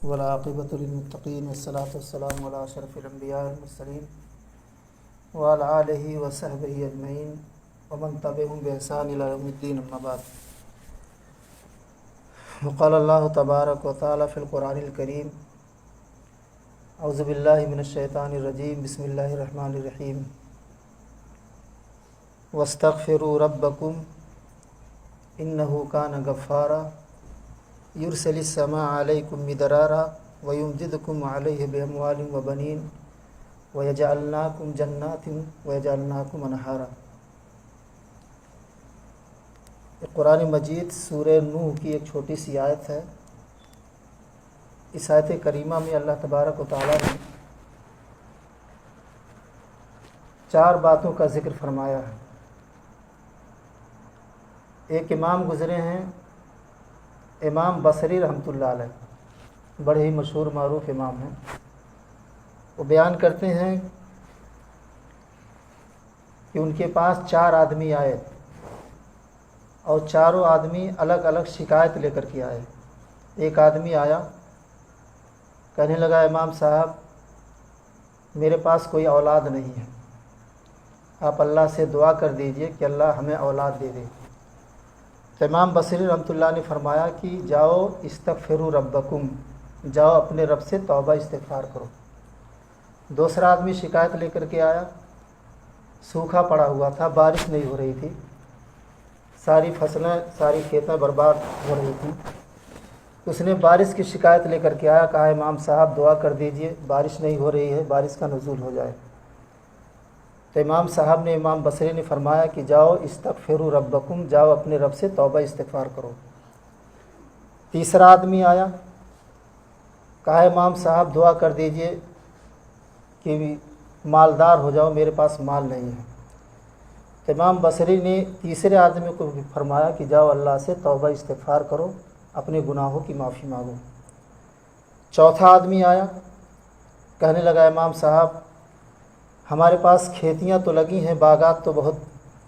والعاقبۃ للمتقین والصلاۃ والسلام علی اشرف الانبیاء والمرسلین وعلی آلہ وصحبہ اجمعین ومن تبعهم بإحسان الی یوم الدین، اما بعد۔ وقال اللہ تبارک و تعالی فی القرآن الکریم: اعوذ باللہ من الشیطان الرجیم، بسم اللہ الرحمن الرحیم۔ واستغفروا ربکم انہ کان غفارا یرسل السماء علیکم مدرارا ویمددکم علیہ باموال وبنین ویجعلناکم جنات ویجعلناکم انہارا۔ قرآن مجید سورہ نوح کی ایک چھوٹی سی آیت ہے۔ اس آیت کریمہ میں اللہ تبارک و تعالیٰ نے 4 باتوں کا ذکر فرمایا ہے۔ ایک امام گزرے ہیں، امام بصری رحمۃ اللہ علیہ، بڑے ہی مشہور معروف امام ہیں۔ وہ بیان کرتے ہیں کہ ان کے پاس 4 آدمی آئے اور چاروں آدمی الگ الگ شکایت لے کر کے آئے۔ ایک آدمی آیا، کہنے لگا امام صاحب میرے پاس کوئی اولاد نہیں ہے، آپ اللہ سے دعا کر دیجئے کہ اللہ ہمیں اولاد دے دے۔ تو امام بصری رحمۃ اللہ نے فرمایا کہ جاؤ استغفروا ربکم، جاؤ اپنے رب سے توبہ استغفار کرو۔ دوسرا آدمی شکایت لے کر کے آیا، سوکھا پڑا ہوا تھا، بارش نہیں ہو رہی تھی، ساری فصلیں ساری کھیتیں برباد ہو رہی تھیں۔ اس نے بارش کی شکایت لے کر کے آیا، کہا امام صاحب دعا کر دیجئے، بارش نہیں ہو رہی ہے، بارش کا نزول ہو جائے۔ تو امام صاحب نے، امام بصری نے فرمایا کہ جاؤ استغفروا ربکم، جاؤ اپنے رب سے توبہ استغفار کرو۔ تیسرا آدمی آیا، کہا امام صاحب دعا کر دیجئے کہ مالدار ہو جاؤ، میرے پاس مال نہیں ہے۔ تو امام بصری نے تیسرے آدمی کو بھی فرمایا کہ جاؤ اللہ سے توبہ استغفار کرو، اپنے گناہوں کی معافی مانگو۔ چوتھا آدمی آیا، کہنے لگا امام صاحب ہمارے پاس کھیتیاں تو لگی ہیں، باغات تو بہت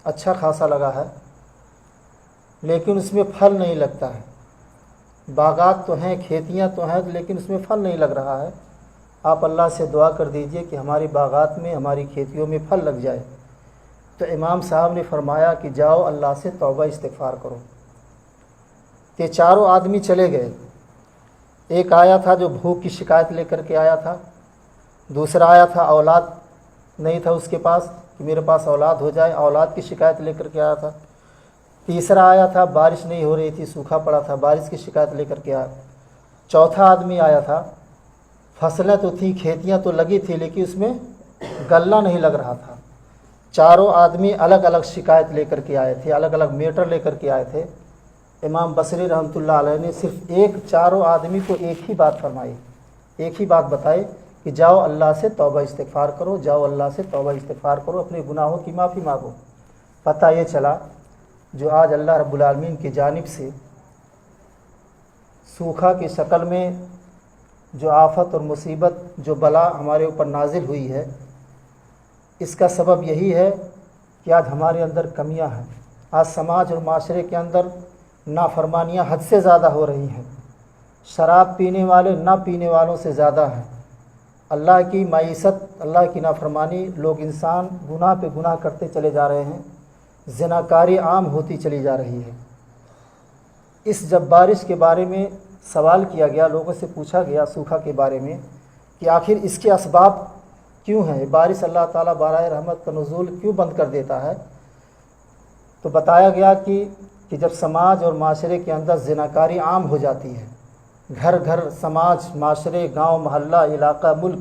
اچھا خاصا لگا ہے، لیکن اس میں پھل نہیں لگتا ہے۔ باغات تو ہیں، کھیتیاں تو ہیں، لیکن اس میں پھل نہیں لگ رہا ہے۔ آپ اللہ سے دعا کر دیجئے کہ ہماری باغات میں، ہماری کھیتیوں میں پھل لگ جائے۔ تو امام صاحب نے فرمایا کہ جاؤ اللہ سے توبہ استغفار کرو۔ یہ چاروں آدمی چلے گئے۔ ایک آیا تھا جو بھوک کی شکایت لے کر کے آیا تھا، دوسرا آیا تھا اولاد نہیں تھا اس کے پاس کہ میرے پاس اولاد ہو جائے، اولاد کی شکایت لے کر کے آیا تھا۔ تیسرا آیا تھا بارش نہیں ہو رہی تھی، سوکھا پڑا تھا، بارش کی شکایت لے کر کے آیا۔ چوتھا آدمی آیا تھا، فصلیں تو تھیں، کھیتیاں تو لگی تھی، لیکن اس میں غلہ نہیں لگ رہا تھا۔ چاروں آدمی الگ الگ شکایت لے کر کے آئے تھے، الگ الگ میٹر لے کر کے آئے تھے۔ امام بصری رحمۃ اللہ علیہ نے صرف چاروں آدمی کو ایک ہی بات فرمائی، ایک ہی بات بتائی کہ جاؤ اللہ سے توبہ استغفار کرو، جاؤ اللہ سے توبہ استغفار کرو، اپنے گناہوں کی معافی مانگو۔ پتہ یہ چلا جو آج اللہ رب العالمین کی جانب سے سوکھا کی شکل میں جو آفت اور مصیبت، جو بلا ہمارے اوپر نازل ہوئی ہے، اس کا سبب یہی ہے کہ آج ہمارے اندر کمیاں ہیں۔ آج سماج اور معاشرے کے اندر نافرمانیاں حد سے زیادہ ہو رہی ہیں۔ شراب پینے والے نہ پینے والوں سے زیادہ ہیں۔ اللہ کی معیشت، اللہ کی نافرمانی، لوگ انسان گناہ پہ گناہ کرتے چلے جا رہے ہیں، زناکاری عام ہوتی چلی جا رہی ہے۔ جب بارش کے بارے میں سوال کیا گیا، لوگوں سے پوچھا گیا سوکھا کے بارے میں کہ آخر اس کے اسباب کیوں ہیں، بارش اللہ تعالیٰ براہ رحمت کا نزول کیوں بند کر دیتا ہے، تو بتایا گیا کہ جب سماج اور معاشرے کے اندر زناکاری عام ہو جاتی ہے، گھر گھر، سماج، معاشرے، گاؤں، محلہ، علاقہ، ملک،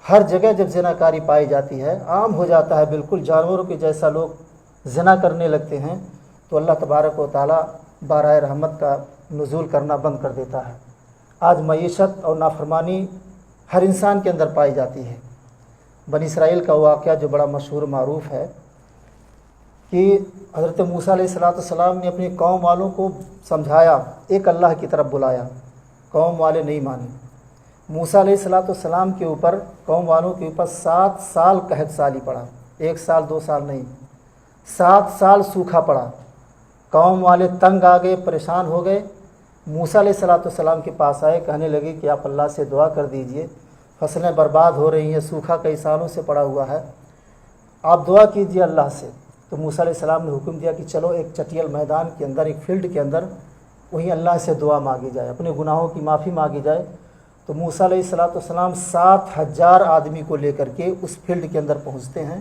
ہر جگہ جب زناکاری پائی جاتی ہے، عام ہو جاتا ہے، بالکل جانوروں کے جیسا لوگ زنا کرنے لگتے ہیں، تو اللہ تبارک و تعالیٰ براہ رحمت کا نزول کرنا بند کر دیتا ہے۔ آج معیشت اور نافرمانی ہر انسان کے اندر پائی جاتی ہے۔ بنی اسرائیل کا واقعہ جو بڑا مشہور معروف ہے کہ حضرت موسیٰ علیہ السلام نے اپنی قوم والوں کو سمجھایا، ایک اللہ کی طرف بلایا، قوم والے نہیں مانے۔ موسیٰ علیہ السلام کے اوپر، قوم والوں کے اوپر 7 سال قحط سالی پڑا، 1 سال 2 سال نہیں، 7 سال سوکھا پڑا۔ قوم والے تنگ آ گئے، پریشان ہو گئے، موسیٰ علیہ السلام کے پاس آئے، کہنے لگے کہ آپ اللہ سے دعا کر دیجئے، فصلیں برباد ہو رہی ہیں، سوکھا کئی سالوں سے پڑا ہوا ہے، آپ دعا کیجئے اللہ سے۔ تو موسیٰ علیہ السلام نے حکم دیا کہ چلو ایک چٹیل میدان کے اندر، ایک فیلڈ کے اندر وہیں اللہ سے دعا مانگی جائے، اپنے گناہوں کی معافی مانگی جائے۔ تو موسیٰ علیہ السلام 7,000 آدمی کو لے کر کے اس فیلڈ کے اندر پہنچتے ہیں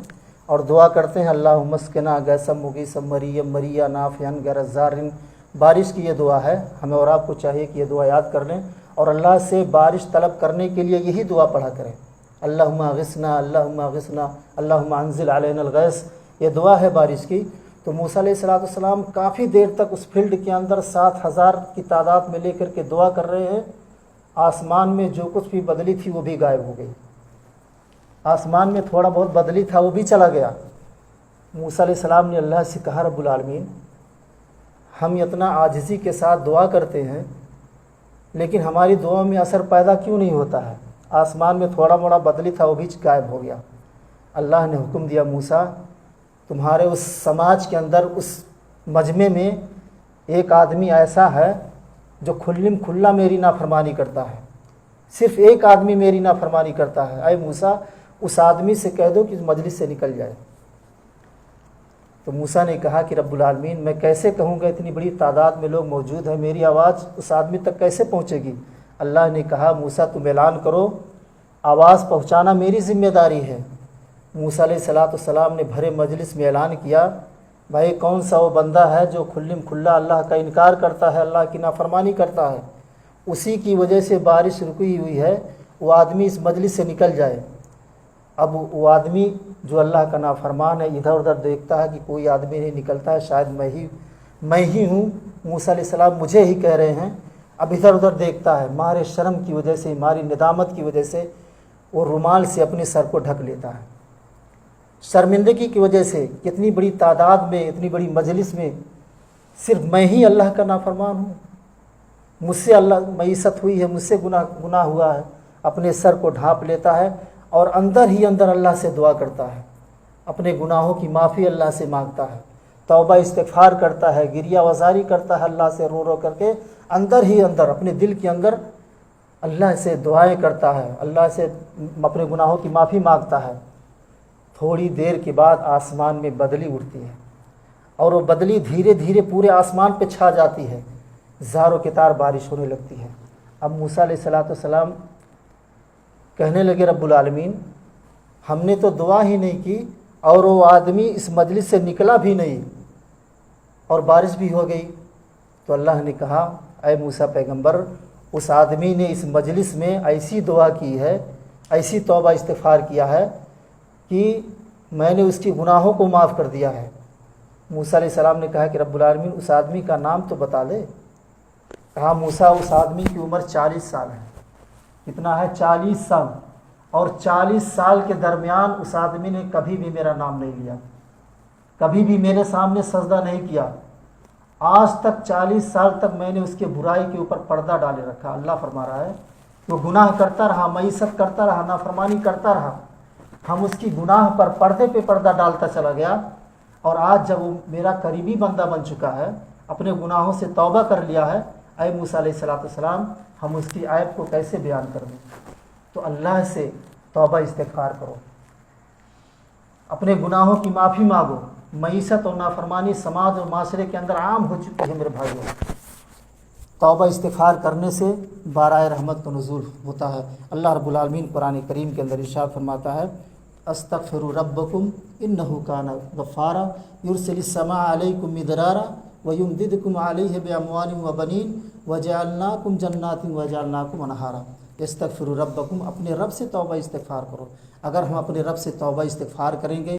اور دعا کرتے ہیں، اللہم اسقنا غیثا مغیثا مریم مریا نافعا غیر ضار۔ بارش کی یہ دعا ہے، ہمیں اور آپ کو چاہیے کہ یہ دعا یاد کر لیں اور اللہ سے بارش طلب کرنے کے لیے یہی دعا پڑھا کریں، اللہم اغثنا اللہم اغثنا اللہم انزل علینا الغیث، یہ دعا ہے بارش کی۔ تو موسیٰ علیہ السلام کافی دیر تک اس فیلڈ کے اندر 7,000 کی تعداد میں لے کر کے دعا کر رہے ہیں۔ آسمان میں جو کچھ بھی بدلی تھی وہ بھی غائب ہو گئی، آسمان میں تھوڑا بہت بدلی تھا وہ بھی چلا گیا۔ موسیٰ علیہ السلام نے اللہ سے کہا، رب العالمین ہم اتنا عاجزی کے ساتھ دعا کرتے ہیں لیکن ہماری دعاؤں میں اثر پیدا کیوں نہیں ہوتا ہے؟ آسمان میں تھوڑا موڑا بدلی تھا وہ بھی غائب ہو گیا۔ اللہ نے حکم دیا، موسیٰ تمہارے اس سماج کے اندر، اس مجمع میں ایک آدمی ایسا ہے جو کھلم کھلا میری نافرمانی کرتا ہے، صرف ایک آدمی میری نافرمانی کرتا ہے، اے موسیٰ اس آدمی سے کہہ دو کہ اس مجلس سے نکل جائے۔ تو موسیٰ نے کہا کہ رب العالمین میں کیسے کہوں گا، اتنی بڑی تعداد میں لوگ موجود ہیں، میری آواز اس آدمی تک کیسے پہنچے گی؟ اللہ نے کہا، موسیٰ تم اعلان کرو، آواز پہنچانا میری ذمہ داری ہے۔ موسیٰ علیہ السلام نے بھرے مجلس میں اعلان کیا، بھائی کون سا وہ بندہ ہے جو کھلم کھلا اللہ کا انکار کرتا ہے، اللہ کی نافرمانی کرتا ہے، اسی کی وجہ سے بارش رکی ہوئی ہے، وہ آدمی اس مجلس سے نکل جائے۔ اب وہ آدمی جو اللہ کا نافرمان ہے ادھر ادھر دیکھتا ہے کہ کوئی آدمی نہیں نکلتا ہے، شاید میں ہی ہوں، موسیٰ علیہ السلام مجھے ہی کہہ رہے ہیں۔ اب ادھر ادھر دیکھتا ہے، مارے شرم کی وجہ سے، ماری ندامت کی وجہ سے وہ رومال سے اپنے سر کو ڈھک لیتا ہے۔ شرمندگی کی وجہ سے کتنی بڑی تعداد میں، اتنی بڑی مجلس میں صرف میں ہی اللہ کا نافرمان ہوں، مجھ سے اللہ معیشت ہوئی ہے، مجھ سے گناہ ہوا ہے، اپنے سر کو ڈھانپ لیتا ہے اور اندر ہی اندر اللہ سے دعا کرتا ہے، اپنے گناہوں کی معافی اللہ سے مانگتا ہے، توبہ استغفار کرتا ہے، گریہ وزاری کرتا ہے اللہ سے رو رو کر کے، اندر ہی اندر اپنے دل کے اندر اللہ سے دعائیں کرتا ہے، اللہ سے اپنے گناہوں کی معافی مانگتا ہے۔ تھوڑی دیر کے بعد آسمان میں بدلی اٹھتی ہے اور وہ بدلی دھیرے دھیرے پورے آسمان پہ چھا جاتی ہے، زار و کتار بارش ہونے لگتی ہے۔ اب موسیٰ علیہ السلام کہنے لگے، رب العالمین ہم نے تو دعا ہی نہیں کی اور وہ آدمی اس مجلس سے نکلا بھی نہیں اور بارش بھی ہو گئی۔ تو اللہ نے کہا، اے موسیٰ پیغمبر اس آدمی نے اس مجلس میں ایسی دعا کی ہے، ایسی توبہ استغفار کیا ہے کہ میں نے اس کی گناہوں کو معاف کر دیا ہے۔ موسیٰ علیہ السلام نے کہا کہ رب العالمین اس آدمی کا نام تو بتا دے۔ کہا، موسیٰ اس آدمی کی عمر 40 سال ہے۔ کتنا ہے؟ 40 سال۔ اور 40 سال کے درمیان اس آدمی نے کبھی بھی میرا نام نہیں لیا، کبھی بھی میرے سامنے سجدہ نہیں کیا، آج تک 40 سال تک میں نے اس کے برائی کے اوپر پردہ ڈالے رکھا۔ اللہ فرما رہا ہے وہ گناہ کرتا رہا، معیشت کرتا رہا، نافرمانی کرتا رہا، ہم اس کی گناہ پر پردے پہ پردہ ڈالتا چلا گیا، اور آج جب وہ میرا قریبی بندہ بن چکا ہے، اپنے گناہوں سے توبہ کر لیا ہے، اے موسیٰ علیہ السلام ہم اس کی عیب کو کیسے بیان کر دیں؟ تو اللہ سے توبہ استغفار کرو، اپنے گناہوں کی معافی مانگو۔ معیشت اور نافرمانی سماج اور معاشرے کے اندر عام ہو چکی ہے میرے بھائیوں۔ توبہ استغفار کرنے سے بارہ رحمت کا نزول ہوتا ہے۔ اللہ رب العالمین قرآن کریم کے اندر ارشاد فرماتا ہے، استغفروا ربکم انہ کان غفارا یرسل السماء علیکم مدرارا ویمددکم علیہ باموال وبنین وجعلناکم جنات وجعلناکم انہارا۔ استغفروا ربکم، اپنے رب سے توبہ استغفار کرو۔ اگر ہم اپنے رب سے توبہ استغفار کریں گے